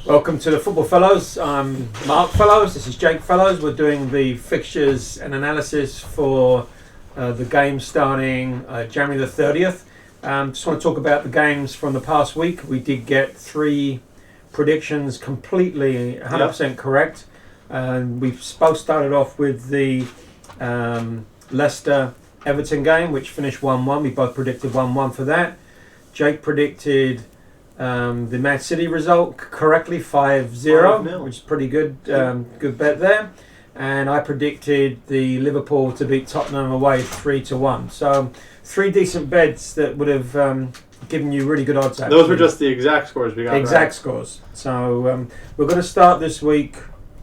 Welcome to the Football Fellows. I'm Mark Fellows. This is Jake Fellows. We're doing the fixtures and analysis for the game starting January the 30th. Just want to talk about the games from the past week. We did get 3 predictions completely 100% correct. We've both started off with the Leicester Everton game, which finished 1-1. We both predicted 1-1 for that. Jake predicted the Man City result correctly, 5-0, which is pretty good. Good bet there. And I predicted the Liverpool to beat Tottenham away 3-1. So 3 decent bets that would have given you really good odds. Those were just the exact scores we got. Exact scores. So we're going to start this week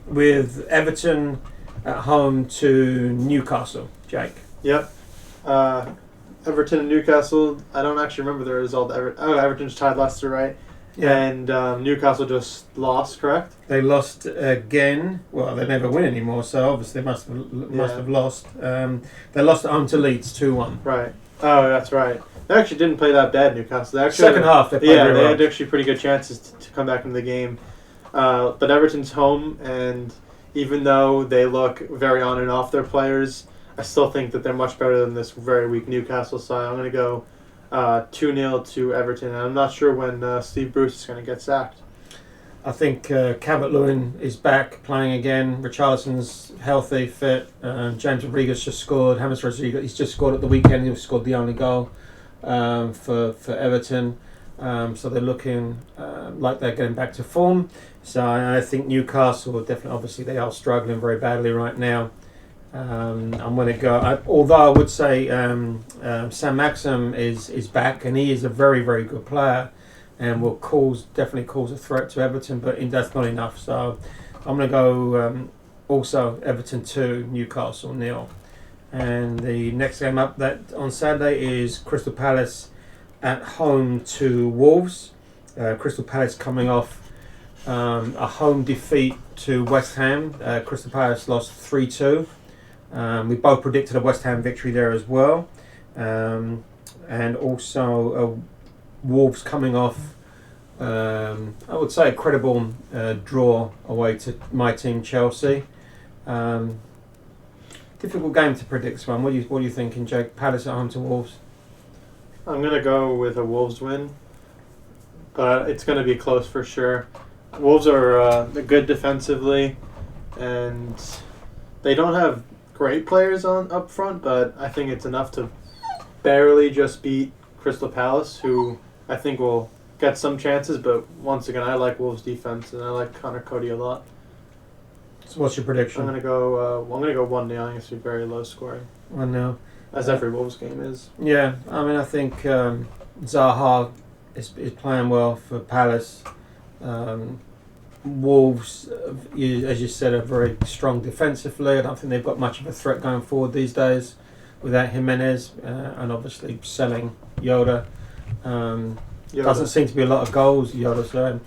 with Everton at home to Newcastle. Jake. Yep. Everton and Newcastle. I don't actually remember the result. Everton's tied Leicester, right? Yeah. And Newcastle just lost, correct? They lost again. Well, they never win anymore, so obviously they must have lost. They lost at home to Leeds 2-1. Right. Oh, that's right. They actually didn't play that bad, Newcastle. They actually Second half, they played very they well. had actually pretty good chances to come back into the game. But Everton's home, and even though they look very on and off their players, I still think that they're much better than this very weak Newcastle side. I'm going to go 2-0 to Everton. And I'm not sure when Steve Bruce is going to get sacked. I think Calvert-Lewin is back playing again. Richarlison's healthy, fit. James Rodriguez just scored. James Rodriguez, he's just scored at the weekend. He scored the only goal for Everton. So they're looking like they're getting back to form. So I think Newcastle definitely, obviously, they are struggling very badly right now. I'm going to go. Although I would say Sam Maxim is back, and he is a very, very good player, and will definitely cause a threat to Everton. But that's not enough. So I'm going to go also Everton 2, Newcastle 0. And the next game up that on Saturday is Crystal Palace at home to Wolves. Crystal Palace coming off a home defeat to West Ham. Crystal Palace lost 3-2. We both predicted a West Ham victory there as well. And also Wolves coming off, I would say, a credible draw away to my team, Chelsea. Difficult game to predict this one. What are you thinking, Jake? Palace at home to Wolves? I'm going to go with a Wolves win, but it's going to be close for sure. Wolves are good defensively, and they don't have great players up front, but I think it's enough to barely just beat Crystal Palace, who I think will get some chances. But once again, I like Wolves' defense, and I like Connor Cody a lot. So what's your prediction? I'm gonna go 1-0. I think it's gonna be very low scoring. 1-0. As every Wolves game is. Yeah, I mean, I think Zaha is playing well for Palace. Wolves, as you said, are very strong defensively. I don't think they've got much of a threat going forward these days without Jimenez and obviously selling Yoda. Doesn't seem to be a lot of goals. Doesn't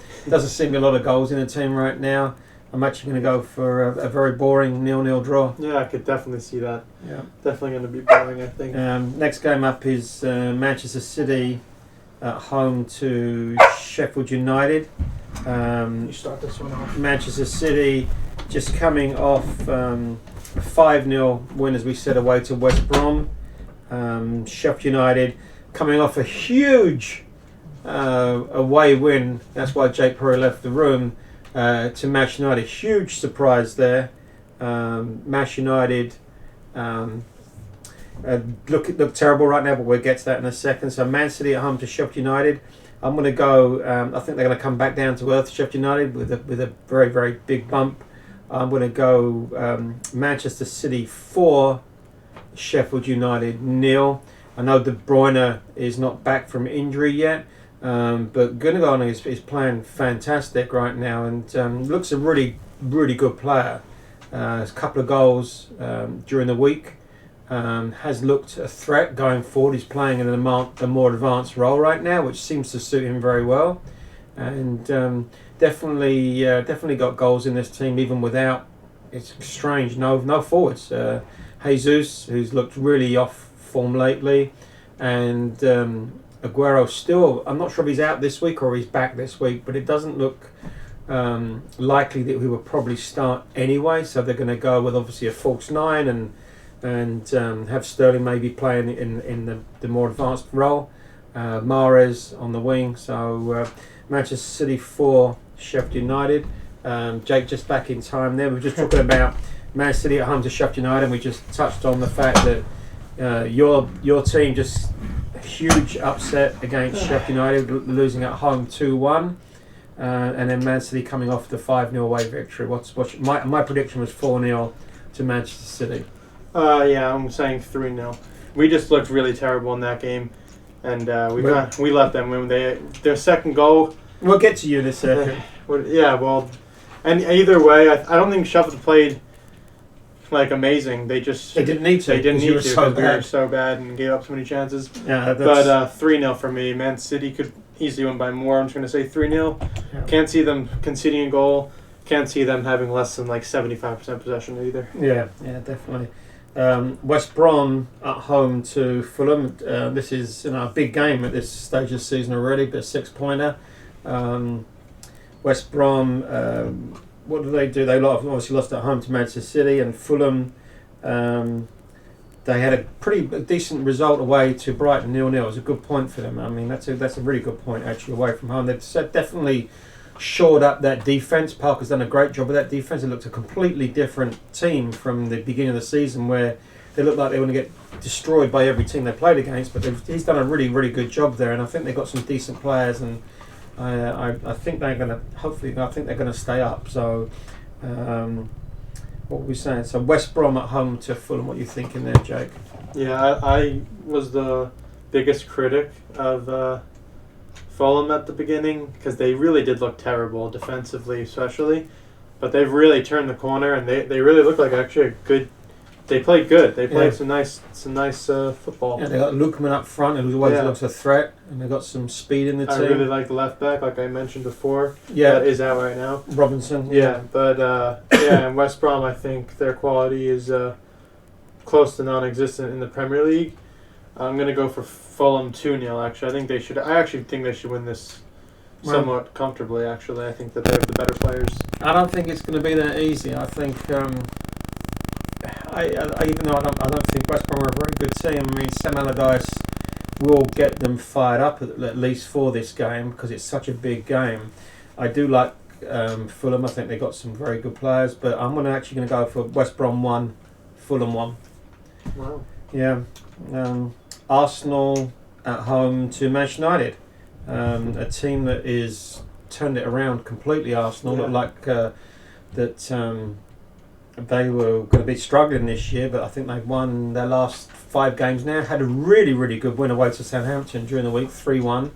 seem to be a lot of goals in the team right now. I'm actually going to go for a very boring 0-0 draw. Yeah, I could definitely see that. Yeah, definitely going to be boring, I think. Next game up is Manchester City at home to Sheffield United. You start this one off. Manchester City just coming off a 5-0 win, as we said, away to West Brom. Sheffield United coming off a huge away win. That's why Jake Perry left the room. To Manchester United, huge surprise there. Manchester United look terrible right now, but we'll get to that in a second. So Man City at home to Sheffield United. I'm going to go. I think they're going to come back down to earth, Sheffield United, with a very, very big bump. I'm going to go Manchester City 4, Sheffield United 0. I know De Bruyne is not back from injury yet, but Gundogan is playing fantastic right now and looks a really, really good player. A couple of goals during the week. Has looked a threat going forward. He's playing in a more advanced role right now, which seems to suit him very well. And definitely got goals in this team, even without. It's strange. No forwards. Jesus, who's looked really off form lately, and Aguero still. I'm not sure if he's out this week or he's back this week, but it doesn't look likely that he will probably start anyway. So they're going to go with obviously a false nine and have Sterling maybe playing in the more advanced role. Mahrez on the wing. So Manchester City 4, Sheffield United. Jake, just back in time there. We were just talking about Man City at home to Sheffield United, and we just touched on the fact that your team just a huge upset against Sheffield United, losing at home 2-1, and then Man City coming off the 5-0 away victory. What's my prediction was 4-0 to Manchester City. Yeah, I'm saying 3-0. We just looked really terrible in that game, and we let them win. Their second goal. We'll get to you in a second. Yeah, well, and either way, I don't think Sheffield played like amazing. They didn't need to. They didn't need to because we were so bad and gave up so many chances. Yeah, but 3-0 for me. Man City could easily win by more. I'm just going to say 3-0. Yeah. Can't see them conceding a goal. Can't see them having less than like 75% possession either. Yeah, definitely. West Brom at home to Fulham. This is a big game at this stage of the season already, but a 6-pointer. West Brom, what did they do? They obviously lost at home to Manchester City, and Fulham, they had a pretty decent result away to Brighton 0-0. It was a good point for them. I mean, that's a really good point actually away from home. They've definitely shored up that defence. Parker's done a great job of that defence. It looked a completely different team from the beginning of the season, where they looked like they were going to get destroyed by every team they played against. But he's done a really, really good job there, and I think they've got some decent players, and I think they're going to I think they're going to stay up. So, what were we saying? So West Brom at home to Fulham. What are you thinking there, Jake? Yeah, I was the biggest critic of Fulham at the beginning because they really did look terrible defensively, especially. But they've really turned the corner, and they really look like actually a good. They played good. They played some nice football. Yeah, they got Lukman up front, who always looks a threat, and they got some speed in the team. I really like the left back, like I mentioned before. Yeah, that is out right now. Robinson. Yeah, but and West Brom, I think their quality is close to non-existent in the Premier League. I'm gonna go for Fulham 2-0. Actually, I actually think they should win this somewhat comfortably. Actually, I think that they have the better players. I don't think it's going to be that easy. I think. Even though I don't think West Brom are a very good team. I mean, Sam Allardyce will get them fired up at least for this game because it's such a big game. I do like Fulham. I think they've got some very good players, but I'm actually going to go for West Brom 1, Fulham 1. Wow. Yeah. Arsenal at home to Manchester United, a team that is turned it around completely. Arsenal look like that. They were going to be struggling this year, but I think they've won their last 5 games now. Had a really, really good win away to Southampton during the week, 3-1.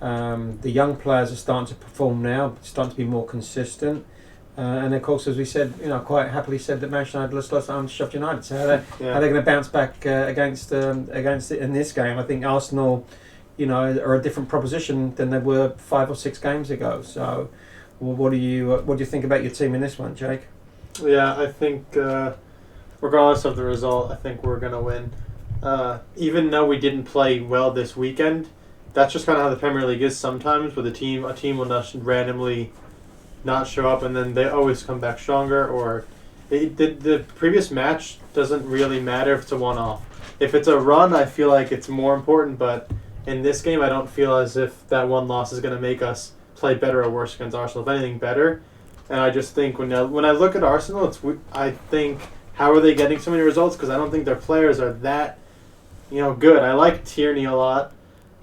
The young players are starting to perform now, starting to be more consistent. And of course, as we said, quite happily said that Manchester United lost to Sheffield United. So how are they going to bounce back against it in this game? I think Arsenal, are a different proposition than they were 5 or 6 games ago. So, what do you think about your team in this one, Jake? Yeah, I think regardless of the result, I think we're going to win. Even though we didn't play well this weekend, that's just kind of how the Premier League is sometimes, with a team will just randomly not show up, and then they always come back stronger, or the previous match doesn't really matter if it's a one-off. If it's a run, I feel like it's more important, but in this game, I don't feel as if that one loss is going to make us play better or worse against Arsenal. If anything, better. And I just think when I look at Arsenal, I think, how are they getting so many results? Because I don't think their players are that, good. I like Tierney a lot.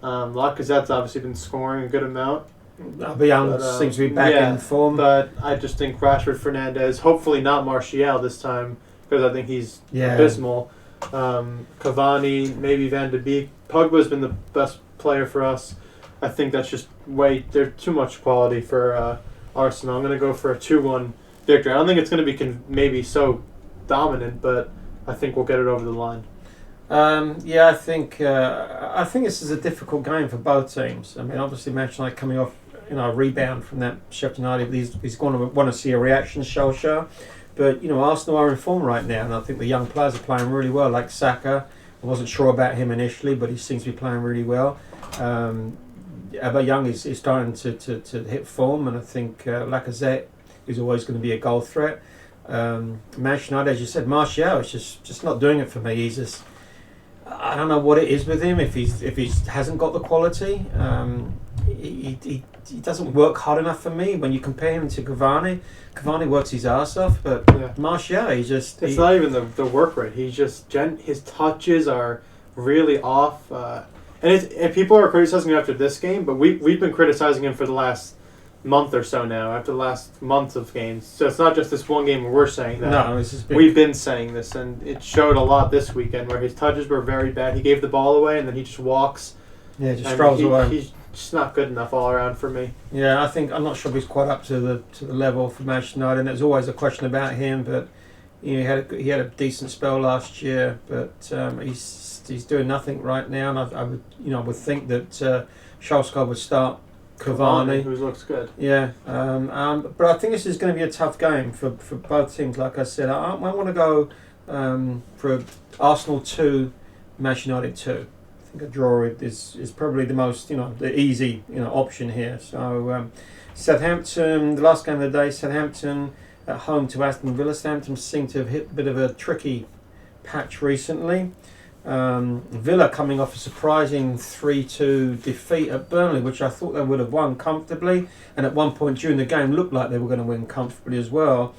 Lacazette's obviously been scoring a good amount. Aubameyang seems to be back in form. But I just think Rashford, Fernandes, hopefully not Martial this time, because I think he's abysmal. Cavani, maybe Van de Beek. Pogba's been the best player for us. I think that's just they're too much quality for Arsenal. I'm going to go for a 2-1 victory. I don't think it's going to be maybe so dominant, but I think we'll get it over the line. I think this is a difficult game for both teams. I mean, obviously, Manchester United coming off a rebound from that Sheffield United. He's going to want to see a reaction show. But Arsenal are in form right now, and I think the young players are playing really well. Like Saka, I wasn't sure about him initially, but he seems to be playing really well. Aubameyang is starting to hit form, and I think Lacazette is always going to be a goal threat. Manchester United, as you said, Martial is just not doing it for me. He's just, I don't know what it is with him. If he hasn't got the quality, he doesn't work hard enough for me. When you compare him to Cavani works his ass off, but Martial, it's not even the work rate. He's just his touches are really off, and people are criticizing him after this game, but we've been criticizing him for the last month or so now, after the last month of games. So it's not just this one game where we're saying that. No, this has been... We've been saying this, and it showed a lot this weekend where his touches were very bad. He gave the ball away, and then he just walks. Yeah, just strolls away. He's just not good enough all around for me. Yeah, I'm not sure if he's quite up to the level for Manchester United. And there's always a question about him, but he had a decent spell last year, but he's doing nothing right now. And I would think that Solskjaer would start Cavani, who looks good. Yeah, but I think this is going to be a tough game for both teams. Like I said, I want to go for Arsenal 2, Manchester United 2. I think a draw is probably the most the easy option here. So Southampton, the last game of the day, Southampton at home to Aston Villa. Southampton seem to have hit a bit of a tricky patch recently. Villa coming off a surprising 3-2 defeat at Burnley, which I thought they would have won comfortably, and at one point during the game looked like they were going to win comfortably as well.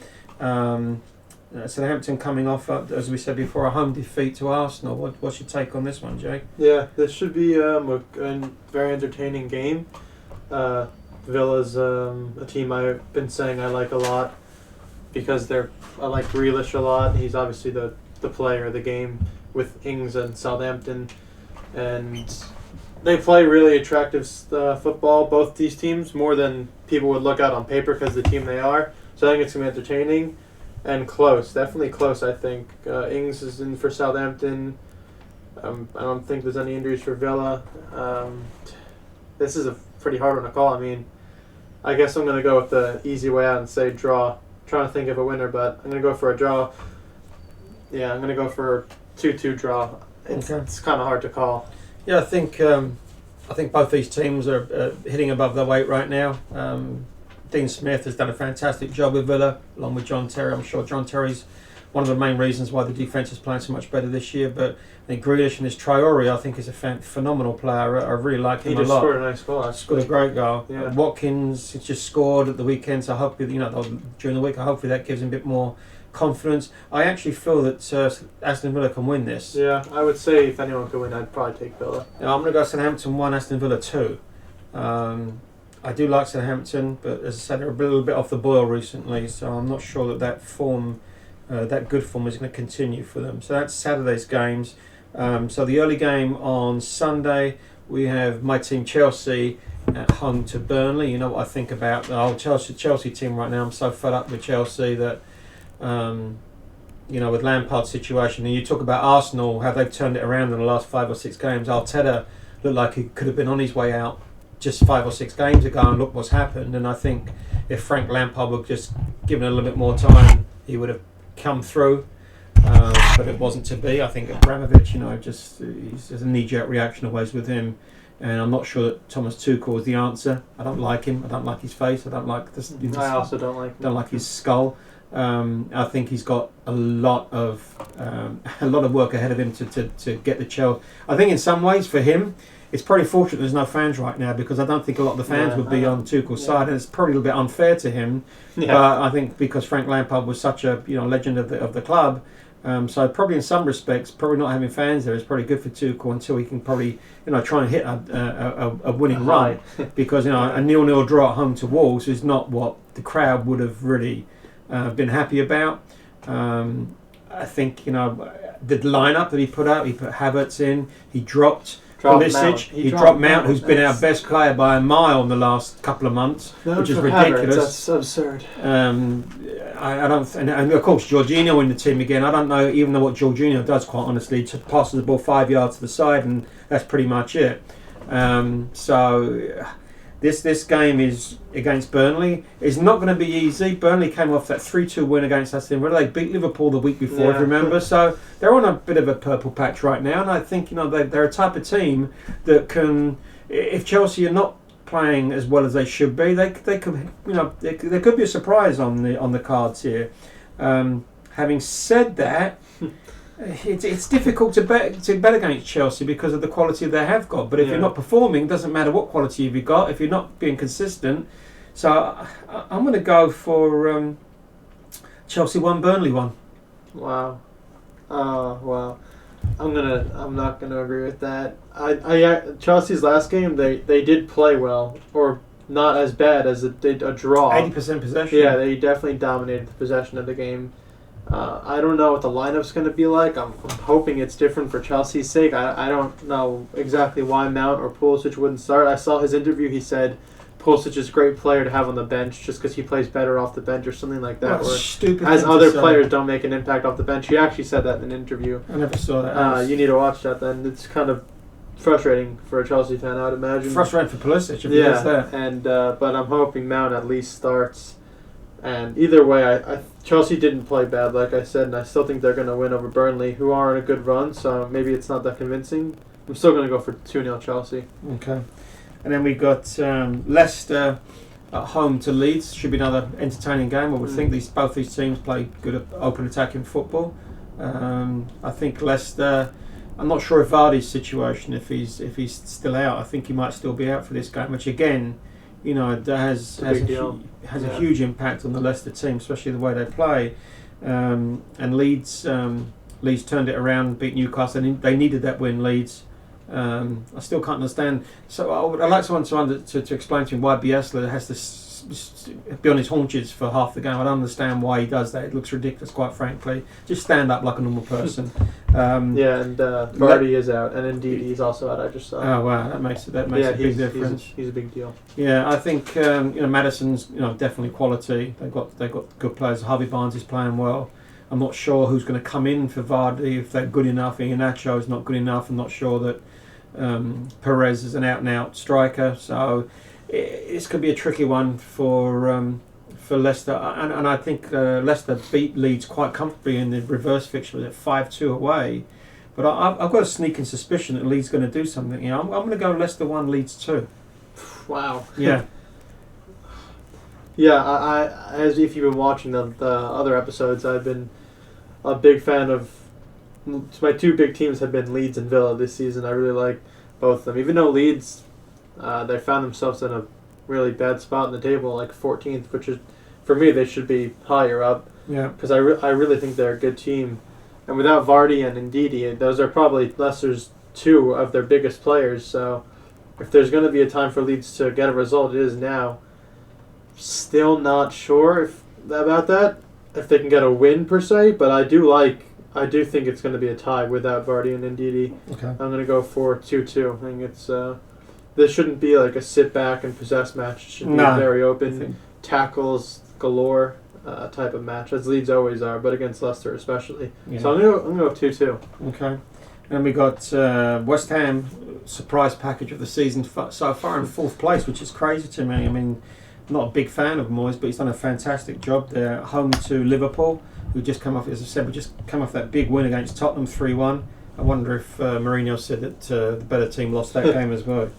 Southampton coming off, as we said before, a home defeat to Arsenal. What's your take on this one, Jake? Yeah, this should be a very entertaining game. Villa's a team I've been saying I like a lot because I like Grealish a lot. He's obviously the player of the game with Ings and Southampton, and they play really attractive football, both these teams, more than people would look at on paper because of the team they are. So I think it's going to be entertaining and close, definitely close, I think. Ings is in for Southampton. I don't think there's any injuries for Villa. This is a pretty hard one to call. I mean, I guess I'm going to go with the easy way out and say draw. Trying to think of a winner, but I'm going to go for a draw. Yeah, I'm going to go for 2-2 draw. It's kind of hard to call. Yeah, I think both these teams are hitting above their weight right now. Dean Smith has done a fantastic job with Villa, along with John Terry. I'm sure John Terry's one of the main reasons why the defence is playing so much better this year. But I think Grealish and this Traore, I think, is a phenomenal player. I really like him a lot. He just scored a nice goal. Scored a great goal. Yeah. Watkins has just scored at the weekend, so hopefully, during the week, hopefully that gives him a bit more confidence. I actually feel that Aston Villa can win this. Yeah, I would say if anyone could win, I'd probably take Villa. Yeah, I'm going to go Southampton 1, Aston Villa 2. I do like Southampton, but as I said, they're a little bit off the boil recently, so I'm not sure that form, that good form, is going to continue for them. So that's Saturday's games. So the early game on Sunday, we have my team Chelsea at home to Burnley. You know what I think about the whole Chelsea team right now. I'm so fed up with Chelsea that, with Lampard's situation. And you talk about Arsenal, how they've turned it around in the last 5 or 6 games. Arteta looked like he could have been on his way out just 5 or 6 games ago, and look what's happened. And I think if Frank Lampard would just given it a little bit more time, he would have come through. But it wasn't to be. I think Abramovich, there's a knee-jerk reaction always with him, and I'm not sure that Thomas Tuchel is the answer. I don't like him. I don't like his face. I don't like this. I also don't like him. Don't like his skull. I think he's got a lot of work ahead of him to get the Chelsea. I think in some ways for him, it's probably fortunate there's no fans right now, because I don't think a lot of the fans would be on Tuchel's side, and it's probably a little bit unfair to him. Yeah. But I think because Frank Lampard was such a legend of the club, so probably in some respects, probably not having fans there is probably good for Tuchel until he can probably try and hit a winning run, because a 0-0 draw at home to Wolves is not what the crowd would have really been happy about. I think the lineup that he put out, he put Havertz in, he dropped Pulisic, he dropped Mount, who's been our best player by a mile in the last couple of months, which is ridiculous. That's absurd. I don't, and of course Jorginho in the team again. I don't know, even though what Jorginho does, quite honestly, to passes the ball 5 yards to the side, and that's pretty much it. So this game is against Burnley. It's not going to be easy. Burnley came off that 3-2 win against Aston Villa. They beat Liverpool the week before, if you remember. So they're on a bit of a purple patch right now, and I think they're a type of team that can, if Chelsea are not playing as well as they should be. They could, there could be a surprise on the cards here. Having said that, it's difficult to bet against Chelsea because of the quality they have got. But if you're not performing, doesn't matter what quality you've got. If you're not being consistent, so I'm going to go for Chelsea 1, Burnley 1. Wow. Wow. I'm not gonna agree with that. Chelsea's last game they did play well, or not as bad as a draw. 80% possession. Yeah, they definitely dominated the possession of the game. I don't know what the lineup's going to be like. I'm hoping it's different for Chelsea's sake. I don't know exactly why Mount or Pulisic wouldn't start. I saw his interview. He said Pulisic is a great player to have on the bench just because he plays better off the bench or something like that. That's stupid. As other players don't make an impact off the bench. He actually said that in an interview. I never saw that. You need to watch that then. It's kind of frustrating for a Chelsea fan, I would imagine. Frustrating for Pulisic if he does that. And but I'm hoping Mount at least starts. And either way, Chelsea didn't play bad, like I said, and I still think they're going to win over Burnley, who are in a good run, so maybe it's not that convincing. I'm still going to go for 2-0 Chelsea. Okay. And then we got Leicester at home to Leeds. Should be another entertaining game. I would think both these teams play good open attacking football. I think Leicester, I'm not sure if Vardy's situation, if he's still out, I think he might still be out for this game, which again, has a huge impact on the Leicester team, especially the way they play. And Leeds turned it around, beat Newcastle, and they needed that win. Leeds. I still can't understand. So I'd like someone to explain to me why Bielsa has to be on his haunches for half the game. I don't understand why he does that. It looks ridiculous, quite frankly. Just stand up like a normal person. And Vardy is out, and indeed he's also out. I just saw. Oh wow, that makes a big difference. He's a big deal. Yeah, I think Maddison's definitely quality. They've got good players. Harvey Barnes is playing well. I'm not sure who's going to come in for Vardy if they're good enough. Iheanacho is not good enough. I'm not sure that Perez is an out-and-out striker. So this could be a tricky one for Leicester. And I think Leicester beat Leeds quite comfortably in the reverse fixture at 5-2 away. But I've got a sneaking suspicion that Leeds going to do something. I'm going to go Leicester 1, Leeds 2. Wow. Yeah. Yeah, I as if you've been watching the other episodes, I've been a big fan of. My two big teams have been Leeds and Villa this season. I really like both of them. Even though Leeds, they found themselves in a really bad spot in the table, like 14th, which is, for me, they should be higher up. Yeah. Because I really think they're a good team. And without Vardy and Ndidi, those are probably Leicester's two of their biggest players. So if there's going to be a time for Leeds to get a result, it is now. Still not sure about that, if they can get a win per se, but I do think it's going to be a tie without Vardy and Ndidi. Okay. I'm going to go for 2-2. I think it's this shouldn't be like a sit back and possess match. It should be a very open, tackles galore type of match, as Leeds always are, but against Leicester especially. Yeah. So I'm going to go 2-2. Okay. And we got West Ham, surprise package of the season so far in 4th place, which is crazy to me. I mean, not a big fan of Moyes, but he's done a fantastic job there. Home to Liverpool, who just come off, as I said, we just come off that big win against Tottenham 3-1. I wonder if Mourinho said that the better team lost that game as well.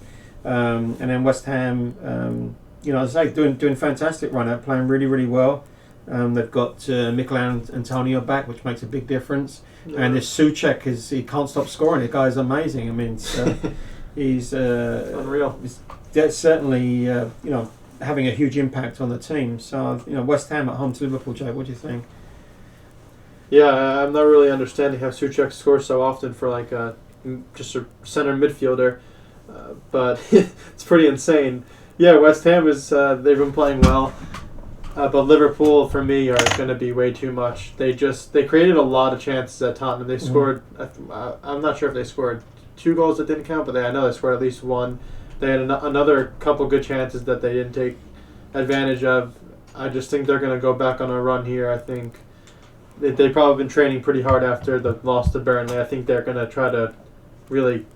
And then West Ham, as I say, doing fantastic right now, playing really, really well. They've got Mikel Antonio back, which makes a big difference. Yeah. And this Souček, he can't stop scoring. The guy's amazing. I mean, he's unreal. That's certainly having a huge impact on the team. So West Ham at home to Liverpool, Jay. What do you think? Yeah, I'm not really understanding how Souček scores so often for like just a center midfielder, but it's pretty insane. Yeah, West Ham is they've been playing well. But Liverpool, for me, are going to be way too much. They created a lot of chances at Tottenham. They scored. I'm not sure if they scored 2 goals that didn't count, but I know they scored at least 1. They had another couple good chances that they didn't take advantage of. I just think they're going to go back on a run here. I think they've probably been training pretty hard after the loss to Burnley. I think they're going to try to really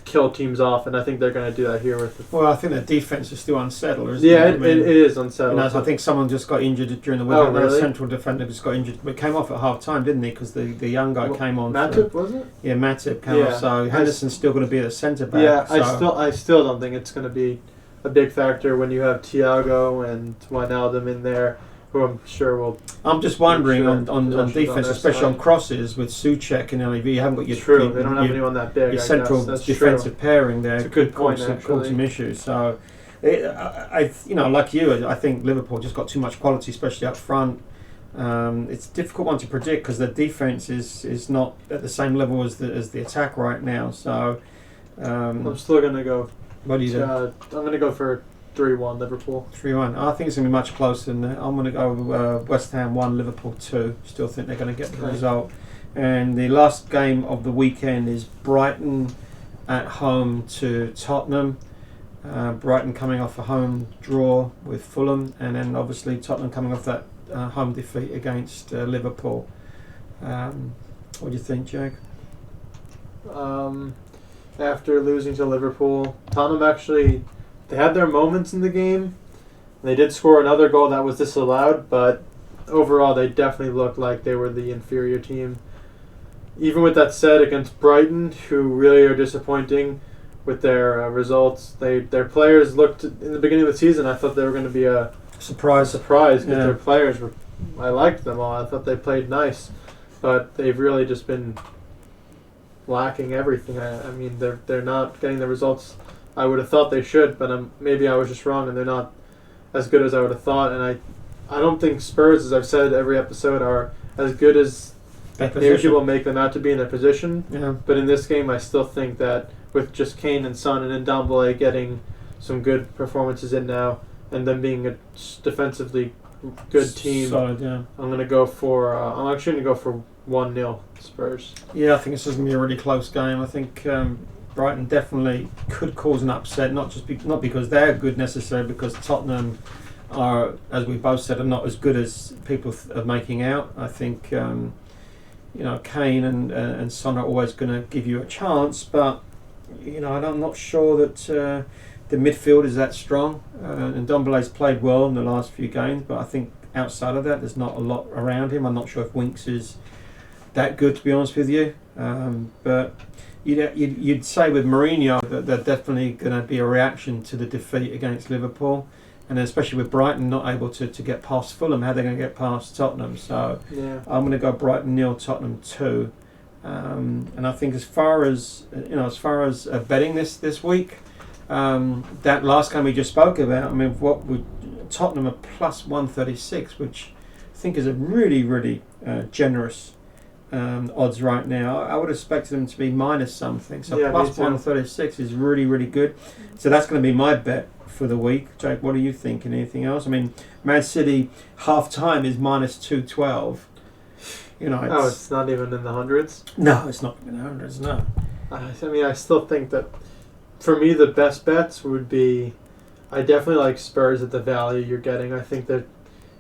kill teams off, and I think they're going to do that here with. Well, I think their defense is still unsettled. Isn't it? I mean, it is unsettled. I think someone just got injured during the week. Oh, really? A central defender just got injured, but came off at half time, didn't he? Because the young guy came on. Matip, was it? Yeah, Matip came off. So Henderson's still going to be at the centre back. Yeah, so. I still don't think it's going to be a big factor when you have Thiago and Wijnaldum in there, who I'm sure will. I'm just wondering Sure. on defense, their especially on side. crosses with Suchek and LEV. You haven't got your True, they don't have your, anyone that big. your I central guess. That's defensive true. pairing there. It's a good point, Cause actually. some issues. So, like you, I think Liverpool just got too much quality, especially up front. It's a difficult one to predict because the defense is not at the same level as the attack right now. So, I'm still gonna go. what do you do? I'm gonna go for 3-1 Liverpool. 3-1. I think it's going to be much closer than that. I'm going to go West Ham 1, Liverpool 2. Still think they're going to get the Okay. result. And the last game of the weekend is Brighton at home to Tottenham. Brighton coming off a home draw with Fulham, and then obviously Tottenham coming off that home defeat against Liverpool. What do you think, Jake? After losing to Liverpool, Tottenham actually, they had their moments in the game. They did score another goal that was disallowed, but overall they definitely looked like they were the inferior team. Even with that said, against Brighton, who really are disappointing with their results, their players looked, in the beginning of the season, I thought they were going to be a Surprise. surprise because Yeah. their players were, I liked them all. I thought they played nice, but they've really just been lacking everything. I mean, they're not getting the results I would have thought they should, but maybe I was just wrong, and they're not as good as I would have thought. And I don't think Spurs, as I've said every episode, are as good as That maybe position. people make them out to be in their position. Yeah. But in this game, I still think that with just Kane and Son and Ndombele getting some good performances in now, and them being a defensively good team, Solid, yeah. I'm gonna go for. I'm actually gonna go for 1-0 Spurs. Yeah, I think this is going to be a really close game. I think Brighton definitely could cause an upset, not because they're good necessarily, because Tottenham are, as we both said, are not as good as people are making out. I think Kane and Son are always going to give you a chance, but I'm not sure that the midfield is that strong. And Ndombele's played well in the last few games, but I think outside of that, there's not a lot around him. I'm not sure if Winks is that good, to be honest with you. But you'd say with Mourinho that they're definitely going to be a reaction to the defeat against Liverpool, and then especially with Brighton not able to get past Fulham, how they're going to get past Tottenham. So Yeah. I'm going to go Brighton 0, Tottenham 2. And I think as far as betting this week, that last game we just spoke about, I mean, Tottenham are plus 136, which I think is a really, really generous odds right now. I would expect them to be minus something. So Yeah, me plus too. 136 is really, really good. So that's going to be my bet for the week. Jake, what are you thinking? Anything else? I mean, Man City half time is minus 212. It's not even in the hundreds. No, it's not in the hundreds. No. I mean, I still think that for me the best bets would be. I definitely like Spurs at the value you're getting. I think that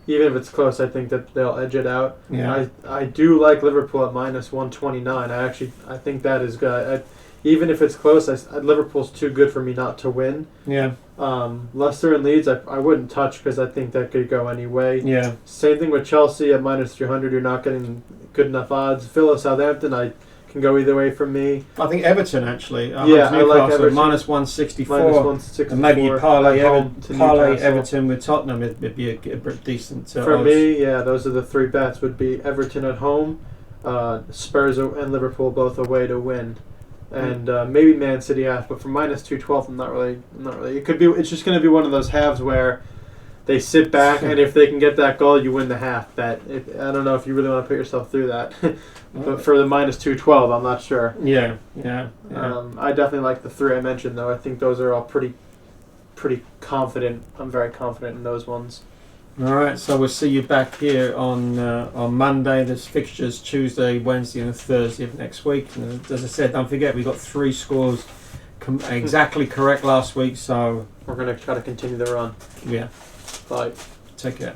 even if it's close, I think that they'll edge it out. Yeah. I do like Liverpool at minus 129. I think that is good. Even if it's close, Liverpool's too good for me not to win. Yeah. Leicester and Leeds, I wouldn't touch because I think that could go any way. Yeah. Same thing with Chelsea at minus 300. You're not getting good enough odds. Villa, Southampton, I can go either way from me. I think Everton actually. Yeah, I like Everton. Minus 164. Minus 164. And maybe you parlay at home to Newcastle. Everton with Tottenham. It'd be a decent For odds. me, yeah, those are the three bets. Would be Everton at home, Spurs and Liverpool both away to win, and maybe Man City half. But for minus 212, I'm not really. It could be. It's just going to be one of those halves where they sit back, and if they can get that goal, you win the half bet. I don't know if you really want to put yourself through that. But for the minus 212, I'm not sure. Yeah. I definitely like the three I mentioned, though. I think those are all pretty confident. I'm very confident in those ones. All right, so we'll see you back here on Monday. There's fixtures Tuesday, Wednesday, and Thursday of next week. And as I said, don't forget we got 3 scores exactly correct last week. So We're going to try to continue the run. yeah, Bye. take care.